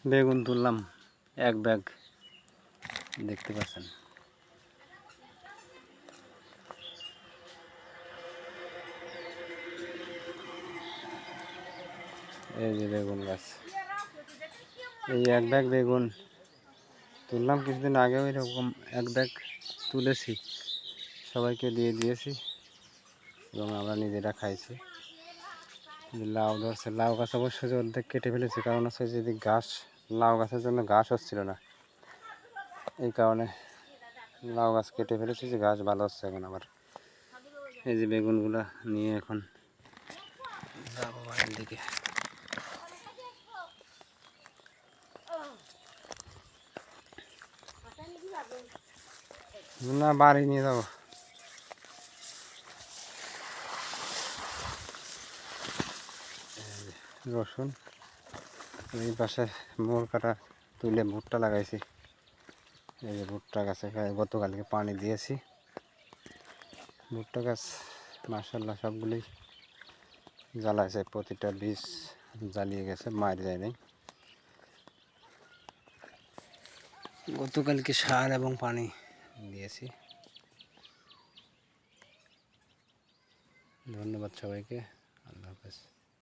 বেগুন তুললাম এক ব্যাগ, দেখতে পাচ্ছেন। এই যে বেগুন গাছ, এই এক ব্যাগ বেগুন তুললাম। কিছুদিন আগেও এরকম এক ব্যাগ তুলেছি, সবাইকে দিয়ে দিয়েছি এবং আমরা নিজেরা খাইছি। লাউ ধরছে, লাউ গাছ অবশ্যই অর্ধেক কেটে ফেলেছি, কারণ হচ্ছে যদি গাছ, লাউ গাছের জন্য ঘাস হচ্ছিল না, এই কারণে লাউ গাছ কেটে ফেলেছি, যে গাছ ভালো হচ্ছে এখন আবার। এই যে বেগুনগুলা নিয়ে এখন যাবো বাড়ির দিকে। না, বাড়ি নিয়ে যাবো। রসুন, এই পাশে মোড় কাটা তুলে ভুট্টা লাগাইছি। এই যে ভুট্টা গাছে গতকালকে পানি দিয়েছি। ভুট্টা গাছ মাশাআল্লাহ সবগুলোই জ্বালাইছে, প্রতিটা বীজ জ্বালিয়ে গেছে, মার যায় নাই। গতকালকে সার এবং পানি দিয়েছি। ধন্যবাদ সবাইকে, আল্লাহ হাফেজ।